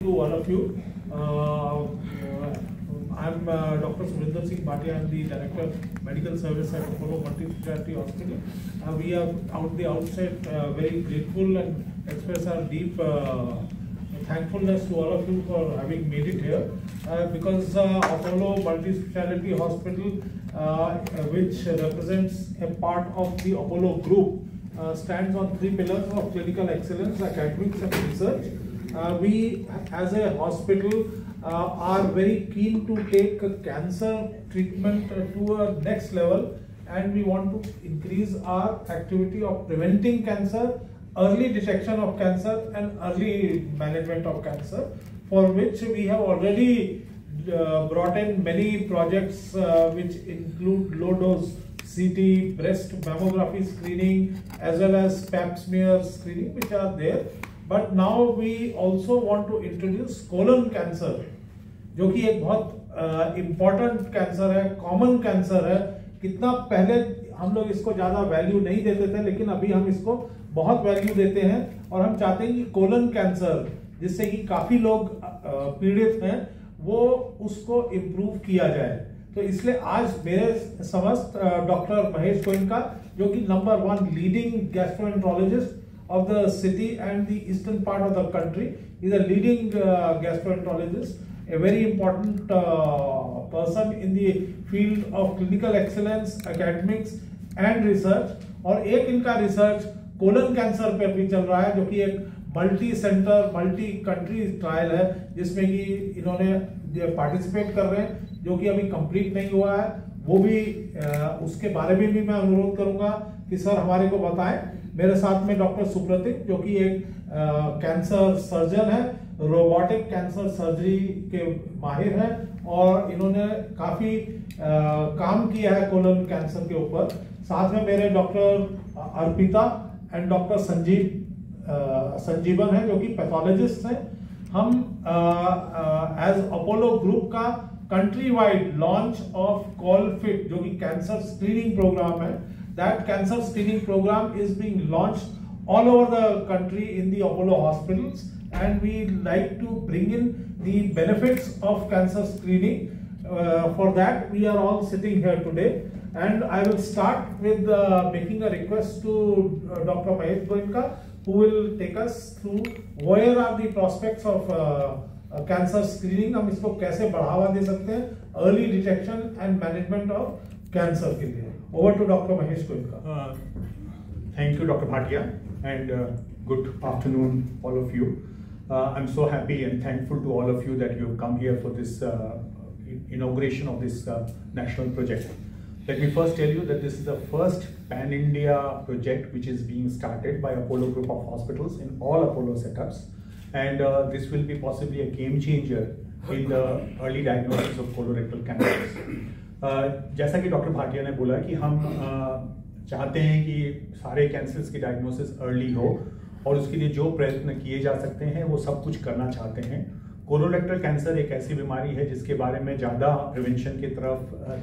To all of you. I'm Dr. Surinder Singh Bhatia. I'm the Director of Medical Service at Apollo Multi-Speciality Hospital. We are at the outset very grateful and express our deep thankfulness to all of you for having made it here because Apollo Multi-Speciality Hospital, which represents a part of the Apollo Group, stands on three pillars of clinical excellence, academics and research. We as a hospital are very keen to take cancer treatment to a next level, and we want to increase our activity of preventing cancer, early detection of cancer and early management of cancer, for which we have already brought in many projects which include low dose CT, breast mammography screening as well as pap smear screening, which are there. But now we also want to introduce colon cancer, जो कि एक बहुत important cancer है, common cancer है. कितना पहले हम लोग इसको ज्यादा वैल्यू नहीं देते थे, लेकिन अभी हम इसको बहुत वैल्यू देते हैं और हम चाहते हैं कि कोलन कैंसर, जिससे कि काफी लोग पीड़ित हैं, वो उसको इम्प्रूव किया जाए. तो इसलिए आज मेरे समस्त डॉक्टर महेश गोयनका, जो कि number 1 leading gastroenterologist of the city and the eastern part of the country, is a leading gastroenterologist, a very important person in the field of clinical excellence, academics and research. और एक इनका research colon cancer पे भी चल रहा है, जो कि एक multi centre multi country trial है, जिसमें कि इन्होंने पार्टिसिपेट कर रहे हैं, जो कि अभी कंप्लीट नहीं हुआ है. वो भी उसके बारे में भी मैं अनुरोध करूंगा कि सर हमारे को बताएं. मेरे साथ में डॉक्टर सुप्रतीक, जो कि एक कैंसर सर्जन है, रोबोटिक कैंसर सर्जरी के माहिर हैं, और इन्होंने काफी काम किया है कोलन कैंसर के ऊपर. साथ में मेरे डॉक्टर अर्पिता एंड डॉक्टर संजीवन है, जो कि पैथोलॉजिस्ट हैं. हम एज अपोलो ग्रुप का कंट्री वाइड लॉन्च ऑफ कॉलफिट, जो कि कैंसर स्क्रीनिंग प्रोग्राम है, that cancer screening program is being launched all over the country in the Apollo hospitals, and we like to bring in the benefits of cancer screening. For that we are all sitting here today, and I will start with making a request to Dr. Mahesh Goyinka, who will take us through where are the prospects of cancer screening. हम इसको कैसे बढ़ावा दे सकते हैं early detection and management of cancer के लिए. Over to Dr. Mahesh Goyinka. Thank you, Dr. Bhatia, and good afternoon, all of you. I'm so happy and thankful to all of you that you have come here for this inauguration of this national project. Let me first tell you that this is the first pan-India project which is being started by Apollo Group of Hospitals in all Apollo setups, and this will be possibly a game changer in the early diagnosis of colorectal cancers. जैसा कि doctor Bhatia ने बोला कि हम चाहते हैं कि सारे कैंसर्स की डायग्नोसिस अर्ली हो, और उसके लिए जो प्रयत्न किए जा सकते हैं वो सब कुछ करना चाहते हैं. कोलोरेक्टल कैंसर एक ऐसी बीमारी है जिसके बारे में ज़्यादा प्रिवेंशन की तरफ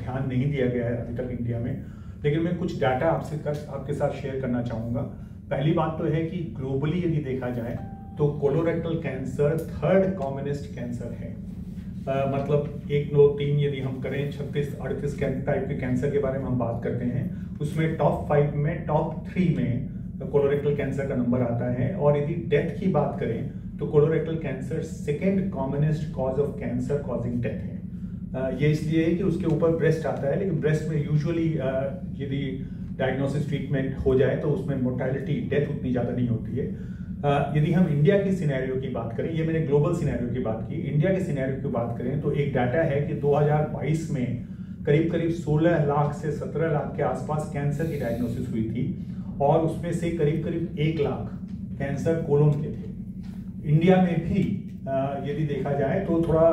ध्यान नहीं दिया गया है अभी तक इंडिया में, लेकिन मैं कुछ डाटा आपके साथ शेयर करना चाहूँगा. पहली बात तो है कि ग्लोबली यदि देखा जाए तो colorectal cancer 3rd commonest cancer है. मतलब 1, 2, 3 यदि हम करें 36-38 टाइप के कैंसर के बारे में हम बात करते हैं, उसमें टॉप 5 में टॉप 3 में कोलोरेक्टल कैंसर का नंबर आता है. और यदि डेथ की बात करें तो colorectal cancer 2nd commonest cause of cancer causing death है. ये इसलिए है कि उसके ऊपर ब्रेस्ट आता है, लेकिन ब्रेस्ट में यूजुअली यदि डायग्नोसिस ट्रीटमेंट हो जाए तो उसमें मोर्टेलिटी डेथ उतनी ज़्यादा नहीं होती है. यदि हम इंडिया की सिनेरियो की बात करें, ये मैंने ग्लोबल सिनेरियो की बात की, इंडिया के सिनेरियो की बात करें तो एक डाटा है कि 2022 में करीब 16 लाख से 17 लाख के आसपास कैंसर की डायग्नोसिस हुई थी, और उसमें से करीब 1 लाख कैंसर कोलोन के थे. इंडिया में भी यदि देखा जाए तो थोड़ा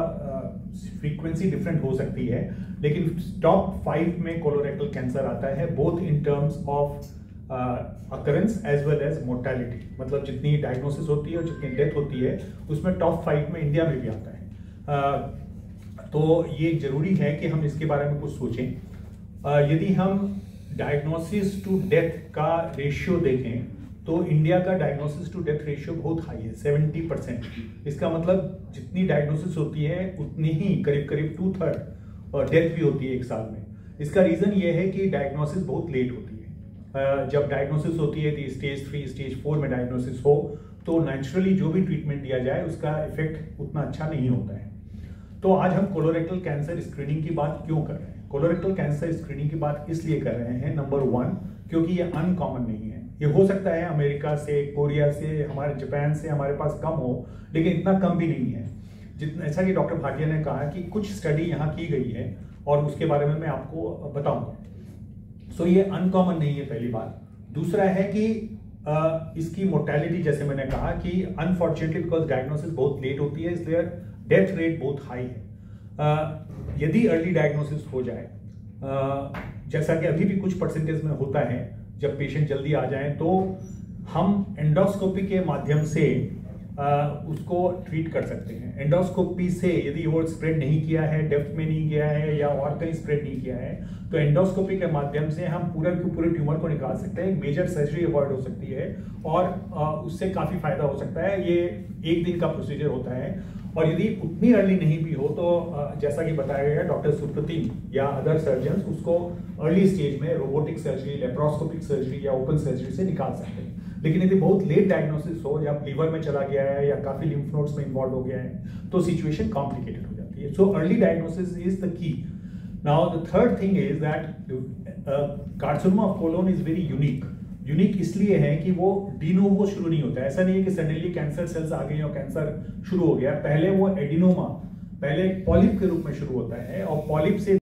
फ्रीक्वेंसी डिफरेंट हो सकती है, लेकिन टॉप 5 में कोलोरेक्टल कैंसर आता है, both in terms of occurrence as well as mortality. मतलब जितनी डायग्नोसिस होती है और जितनी डेथ होती है उसमें टॉप 5 में इंडिया में भी आता है. तो ये जरूरी है कि हम इसके बारे में कुछ सोचें. यदि हम डायग्नोसिस टू डेथ का रेशियो देखें तो इंडिया का डायग्नोसिस टू डेथ रेशियो बहुत हाई है, 70%. इसका मतलब जितनी डायग्नोसिस होती है उतनी ही करीब करीब 2/3 डेथ भी होती है एक साल में। इसका रीजन ये है कि डायग्नोसिस बहुत लेट होती है। जब डायग्नोसिस होती है तो स्टेज 3 स्टेज 4 में डायग्नोसिस हो तो नेचुरली जो भी ट्रीटमेंट दिया जाए उसका इफेक्ट उतना अच्छा नहीं होता है। तो आज हम कोलोरेक्टल कैंसर स्क्रीनिंग की बात क्यों कर रहे हैं? कोलोरेक्टल कैंसर स्क्रीनिंग की बात इसलिए कर रहे हैं, नंबर 1 क्योंकि ये अनकॉमन नहीं है। ये हो सकता है अमेरिका से, कोरिया से, हमारे जापान से हमारे पास कम हो, लेकिन इतना कम भी नहीं है। जितना ऐसा कि डॉक्टर भाटिया ने कहा कि कुछ स्टडी यहाँ की गई है और उसके बारे में मैं आपको बताऊंगा। सो ये अनकॉमन नहीं है, पहली बात। दूसरा है कि इसकी मोर्टेलिटी, जैसे मैंने कहा कि अनफॉर्चुनेटली बिकॉज डायग्नोसिस बहुत लेट होती है इसलिए डेथ रेट बहुत हाई है। यदि अर्ली डायग्नोसिस हो जाए, जैसा कि अभी भी कुछ परसेंटेज में होता है, जब पेशेंट जल्दी आ जाए तो हम एंडोस्कोपी के माध्यम से उसको ट्रीट कर सकते हैं। एंडोस्कोपी से यदि वो स्प्रेड नहीं किया है, डेप्थ में नहीं गया है या और कहीं स्प्रेड नहीं किया है, तो एंडोस्कोपी के माध्यम से हम पूरे के पूरे ट्यूमर को निकाल सकते हैं। मेजर सर्जरी अवॉइड हो सकती है और उससे काफी फायदा हो सकता है। ये 1 दिन का प्रोसीजर होता है। और यदि उतनी अर्ली नहीं भी हो तो जैसा कि बताया गया डॉक्टर सुप्रतिम या अदर सर्जन उसको अर्ली स्टेज में रोबोटिक सर्जरी, लेप्रोस्कोपिक सर्जरी या ओपन सर्जरी से निकाल सकते हैं। लेकिन यदि बहुत लेट डायग्नोसिस हो या लीवर में चला गया है या काफी लिम्फ नोड्स में इन्वॉल्व हो गया है तो सिचुएशन कॉम्प्लिकेटेड हो जाती है। So early diagnosis is the key. Now the third thing is that carcinoma of colon is very unique. Unique इसलिए है कि वो डीनोवो शुरू नहीं होता है। ऐसा नहीं है कि सडनली कैंसर सेल्स आ गई और कैंसर शुरू हो गया। पहले वो एडिनोमा, पहले पॉलिप के रूप में शुरू होता है और पॉलिप से